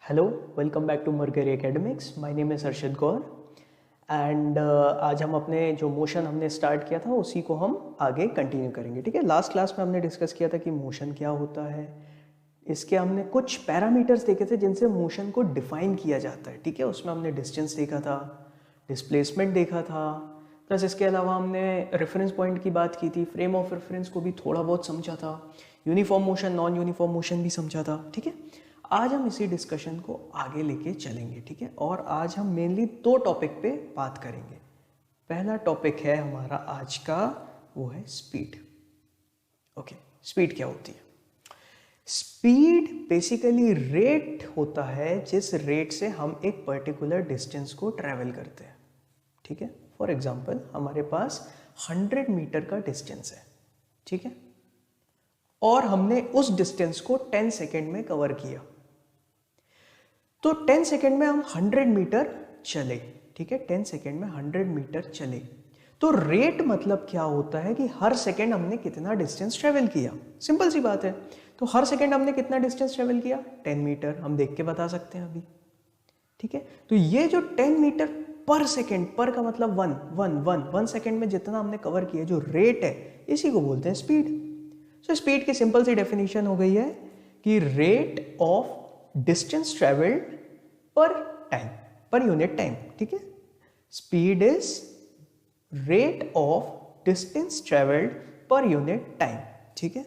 Hello, welcome back to Mercury academics. My name is Harshit Gaur and आज हम अपने जो मोशन हमने स्टार्ट किया था उसी को हम आगे कंटिन्यू करेंगे। ठीक है, लास्ट क्लास में हमने डिस्कस किया था कि मोशन क्या होता है। इसके हमने कुछ पैरामीटर्स देखे थे जिनसे मोशन को डिफाइन किया जाता है। ठीक है, उसमें हमने डिस्टेंस देखा था, डिस्प्लेसमेंट देखा था, प्लस इसके अलावा हमने रेफरेंस पॉइंट की बात की थी, फ्रेम ऑफ रेफरेंस को भी थोड़ा बहुत समझा था, uniform motion non uniform motion भी समझा था। ठीक है, आज हम इसी डिस्कशन को आगे लेके चलेंगे। ठीक है, और आज हम मेनली दो टॉपिक पे बात करेंगे। पहला टॉपिक है हमारा आज का, वो है स्पीड। ओके, स्पीड क्या होती है? स्पीड बेसिकली रेट होता है जिस रेट से हम एक पर्टिकुलर डिस्टेंस को ट्रेवल करते हैं। ठीक है, फॉर एग्जांपल हमारे पास 100 मीटर का डिस्टेंस है। ठीक है, और हमने उस डिस्टेंस को 10 सेकेंड में कवर किया, तो 10 सेकेंड में हम 100 मीटर चले। ठीक है, 10 सेकेंड में 100 मीटर चले, तो रेट मतलब क्या होता है कि हर सेकेंड हमने कितना डिस्टेंस ट्रेवल किया। सिंपल सी बात है, तो हर सेकेंड हमने कितना डिस्टेंस ट्रेवल किया? 10 मीटर। हम देख के बता सकते हैं अभी। ठीक है, तो ये जो 10 मीटर पर सेकेंड, पर का मतलब वन सेकेंड में जितना हमने कवर किया, जो रेट है, इसी को बोलते हैं स्पीड। सो स्पीड की सिंपल सी डेफिनेशन हो गई है कि रेट ऑफ डिस्टेंस ट्रेवल्ड पर टाइम, पर यूनिट टाइम। ठीक है, speed is rate of distance travelled per unit time. ठीक है,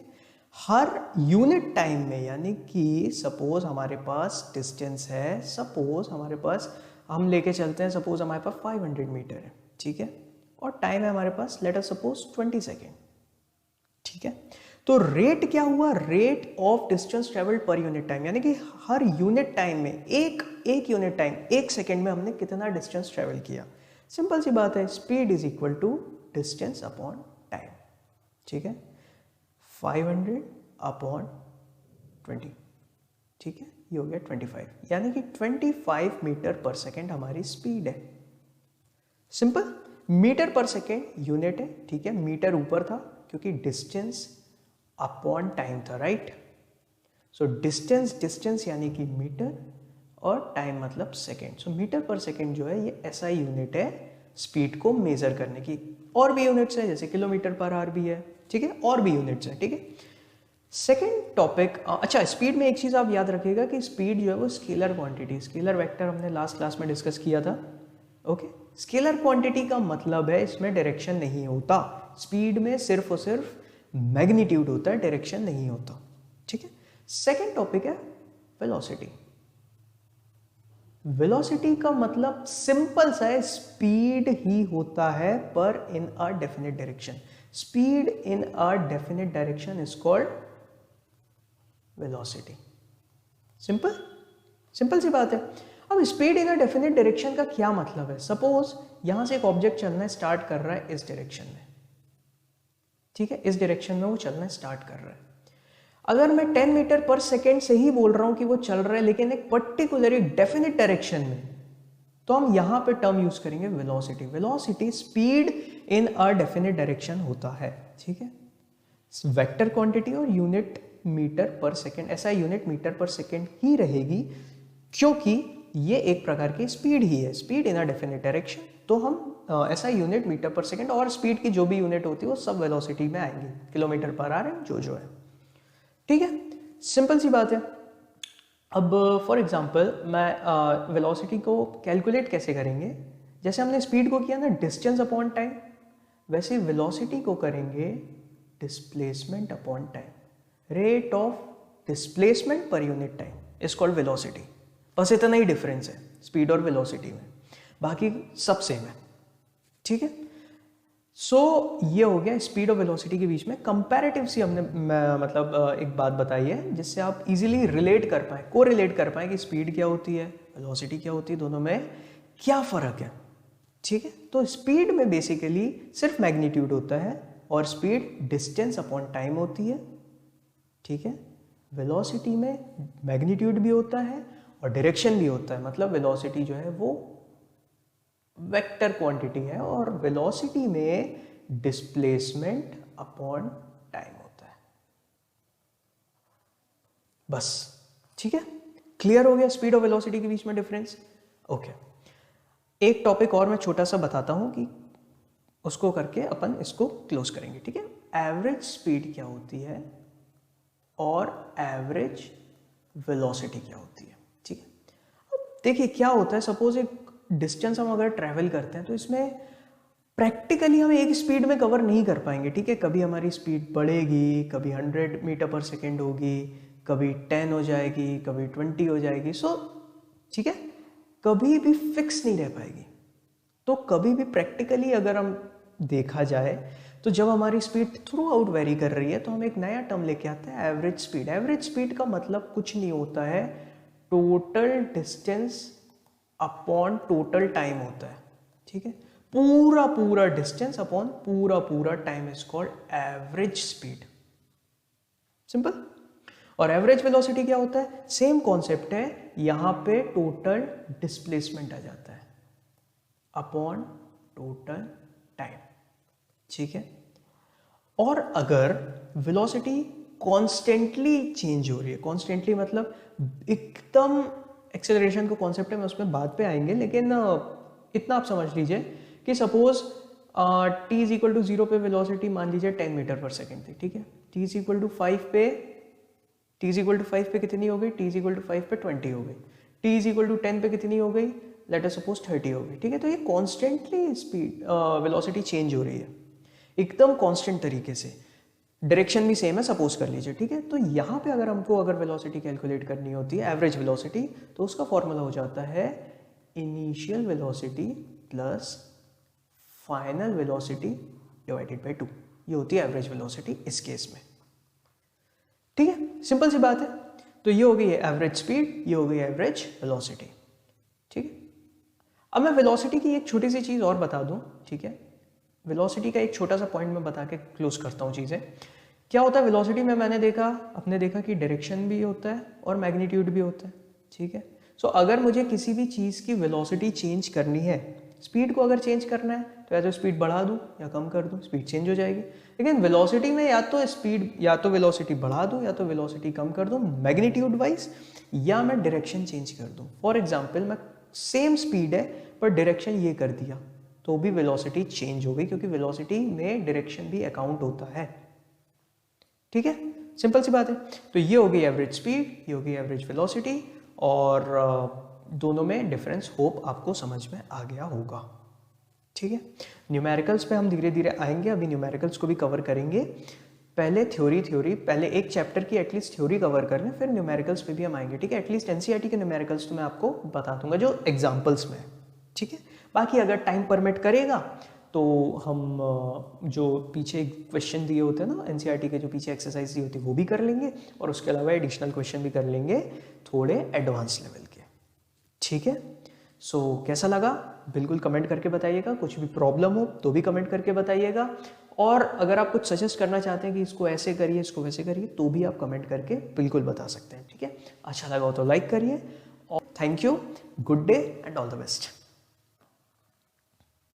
हर यूनिट टाइम में, यानी कि सपोज हमारे पास डिस्टेंस है, सपोज हमारे पास, हम लेके चलते हैं, सपोज हमारे पास 500 मीटर है। ठीक है, और टाइम है हमारे पास, लेट अस सपोज 20 सेकेंड। ठीक है, तो रेट क्या हुआ? Rate of distance travelled per unit time, यानी कि हर यूनिट टाइम में, एक यूनिट टाइम, एक सेकेंड में हमने कितना डिस्टेंस ट्रेवल किया। सिंपल सी बात है, speed is equal to distance upon time. ठीक है, 500 अपॉन 20। ठीक है, ये हो गया 25, यानी कि 25 मीटर पर सेकेंड हमारी स्पीड है। सिंपल, मीटर पर सेकेंड यूनिट है। ठीक है, मीटर ऊपर था क्योंकि डिस्टेंस अपॉन टाइम था, राइट। सो डिस्टेंस यानी कि मीटर, और टाइम मतलब सेकेंड। सो मीटर पर सेकेंड जो है ये ऐसा यूनिट है स्पीड को मेजर करने की। और भी यूनिट्स है, जैसे किलोमीटर पर आवर भी है। ठीक है, और भी यूनिट्स है। ठीक है, सेकेंड टॉपिक, अच्छा, स्पीड में एक चीज आप याद रखिएगा कि स्पीड जो है वो स्केलर क्वांटिटी, स्केलर वेक्टर हमने लास्ट क्लास में डिस्कस किया था। ओके, स्केलर क्वांटिटी का मतलब है इसमें डायरेक्शन नहीं होता। स्पीड में सिर्फ और सिर्फ मैग्नीट्यूड होता है, डायरेक्शन नहीं होता। ठीक है, सेकेंड टॉपिक है वेलोसिटी। वेलोसिटी का मतलब सिंपल सा है, स्पीड ही होता है पर in a definite direction. Speed in a definite direction is called velocity. Simple, simple सी बात है। अब speed in a definite direction का क्या मतलब है? सपोज यहां से एक ऑब्जेक्ट चलना स्टार्ट कर रहा है इस डायरेक्शन में। ठीक है, इस डायरेक्शन में वो चलना स्टार्ट कर रहा है। अगर मैं 10 मीटर पर सेकेंड से ही बोल रहा हूं कि वो चल रहा है, लेकिन एक पर्टिकुलर, एक डेफिनेट डायरेक्शन में, तो हम यहां पे टर्म यूज करेंगे velocity. Velocity speed in a definite direction होता है। ठीक है, वेक्टर क्वांटिटी और यूनिट मीटर पर सेकेंड, ऐसा यूनिट मीटर पर सेकेंड ही रहेगी, क्योंकि ये एक प्रकार की स्पीड ही है, speed in a definite direction. तो हम ऐसा यूनिट मीटर पर सेकेंड और स्पीड की जो भी यूनिट होती है वो सब वेलोसिटी में आएंगी, किलोमीटर पर आवर जो है। ठीक है, सिंपल सी बात है। अब फॉर एग्जांपल मैं वेलोसिटी को कैलकुलेट कैसे करेंगे? जैसे हमने स्पीड को किया ना डिस्टेंस अपॉन टाइम, वैसे वेलोसिटी को करेंगे displacement upon time. Rate of displacement per unit time is called velocity. बस इतना ही डिफरेंस है स्पीड और वेलोसिटी में, बाकी सब सेम है। ठीक है, सो ये हो गया स्पीड और वेलोसिटी के बीच में कंपैरेटिव सी हमने मतलब एक बात बताई है जिससे आप इजीली रिलेट कर पाए, को रिलेट कर पाए कि स्पीड क्या होती है, वेलोसिटी क्या होती है, दोनों में क्या फर्क है। ठीक है, तो स्पीड में बेसिकली सिर्फ मैग्नीट्यूड होता है और स्पीड डिस्टेंस अपॉन टाइम होती है। ठीक है, वेलोसिटी में मैग्नीट्यूड भी होता है और डायरेक्शन भी होता है, मतलब वेलोसिटी जो है वो वेक्टर क्वांटिटी है और वेलोसिटी में डिस्प्लेसमेंट अपॉन टाइम होता है, बस। ठीक है, क्लियर हो गया स्पीड और वेलोसिटी के बीच में डिफरेंस? ओके, एक टॉपिक और मैं छोटा सा बताता हूं कि उसको करके अपन इसको क्लोज करेंगे, ठीक है? एवरेज स्पीड क्या होती है और एवरेज वेलोसिटी क्या होती है, ठीक है? अब देखिए क्या होता है, सपोज एक डिस्टेंस हम अगर ट्रैवल करते हैं तो इसमें प्रैक्टिकली हम एक स्पीड में कवर नहीं कर पाएंगे, ठीक है? कभी हमारी स्पीड बढ़ेगी, कभी 100 मीटर पर सेकेंड होगी, कभी 10 हो जाएगी, कभी 20 हो जाएगी, सो ठीक है, कभी भी फिक्स नहीं रह पाएगी। तो कभी भी प्रैक्टिकली अगर हम देखा जाए तो जब हमारी स्पीड थ्रू आउट वेरी कर रही है तो हम एक नया टर्म लेके आते हैं, एवरेज स्पीड। एवरेज स्पीड का मतलब कुछ नहीं होता है, total distance upon total time होता है, ठीक है? पूरा डिस्टेंस अपॉन पूरा time is called average speed, simple. और एवरेज वेलोसिटी क्या होता है? सेम कॉन्सेप्ट है, यहां पे टोटल डिस्प्लेसमेंट आ जाता है अपॉन टोटल टाइम, ठीक है? और अगर वेलोसिटी कॉन्स्टेंटली चेंज हो रही है, कॉन्स्टेंटली मतलब एकदम एक्सेलरेशन का कॉन्सेप्ट है, मैं उसमें बाद पे आएंगे, लेकिन इतना आप समझ लीजिए कि suppose t is equal to 0 पे वेलोसिटी मान लीजिए 10 मीटर पर सेकेंड थी, ठीक है? t इज इक्वल टू 5 पे कितनी हो गई? t इज इक्वल टू 5 पे 20 हो गई। t इज इक्वल टू 10 पे कितनी हो गई? लेट अस सपोज 30 हो गई, ठीक है? तो ये कॉन्स्टेंटली स्पीड वेलोसिटी चेंज हो रही है एकदम कांस्टेंट तरीके से, डायरेक्शन भी सेम है सपोज कर लीजिए, ठीक है? तो यहाँ पे अगर हमको अगर वेलोसिटी कैलकुलेट करनी होती है, एवरेज वेलोसिटी, तो उसका फॉर्मूला हो जाता है initial velocity plus final velocity divided by 2। ये होती है एवरेज वेलोसिटी इस केस में, ठीक है? सिंपल सी बात है। तो ये हो गई है एवरेज स्पीड, ये हो गई एवरेज वेलोसिटी, ठीक है? अब मैं वेलोसिटी की एक छोटी सी चीज और बता दूं, ठीक है? वेलोसिटी का एक छोटा सा पॉइंट मैं बता के क्लोज करता हूँ चीज़ें। क्या होता है वेलोसिटी में, आपने देखा कि डायरेक्शन भी होता है और मैग्नीट्यूड भी होता है, ठीक है? सो अगर मुझे किसी भी चीज़ की वेलोसिटी चेंज करनी है, स्पीड को अगर चेंज करना है तो या तो स्पीड बढ़ा दूँ या कम कर दूँ, स्पीड चेंज हो जाएगी। लेकिन वेलोसिटी में या तो वेलोसिटी बढ़ा दूँ या तो वेलोसिटी कम कर दूँ मैग्नीट्यूड वाइज, या मैं डायरेक्शन चेंज कर दूँ। फॉर एग्जाम्पल, मैं सेम स्पीड है पर डायरेक्शन ये कर दिया तो भी वेलोसिटी चेंज हो गई, क्योंकि वेलोसिटी में डायरेक्शन भी अकाउंट होता है, ठीक है? सिंपल सी बात है। तो ये हो गई एवरेज स्पीड, ये हो गई एवरेज वेलोसिटी, और दोनों में डिफरेंस होप आपको समझ में आ गया होगा, ठीक है? न्यूमेरिकल्स पे हम धीरे धीरे आएंगे, अभी न्यूमेरिकल्स को भी कवर करेंगे। पहले थ्योरी पहले एक चैप्टर की एटलीस्ट थ्योरी कवर कर लें, फिर न्यूमेरिकल्स पे भी हम आएंगे, ठीक है? एटलीस्ट एनसीईआरटी के न्यूमेरिकल्स तो मैं आपको बता दूंगा जो एग्जाम्पल्स में, ठीक है? बाकी अगर टाइम परमिट करेगा तो हम जो पीछे क्वेश्चन दिए होते हैं ना एनसीईआरटी के, जो पीछे एक्सरसाइज दी होती है वो भी कर लेंगे, और उसके अलावा एडिशनल क्वेश्चन भी कर लेंगे थोड़े एडवांस लेवल के, ठीक है? सो कैसा लगा बिल्कुल कमेंट करके बताइएगा, कुछ भी प्रॉब्लम हो तो भी कमेंट करके बताइएगा, और अगर आप कुछ सजेस्ट करना चाहते हैं कि इसको ऐसे करिए, इसको वैसे करिए, तो भी आप कमेंट करके बिल्कुल बता सकते हैं, ठीक है? अच्छा लगा हो तो लाइक करिए, और thank you, good day and all the best.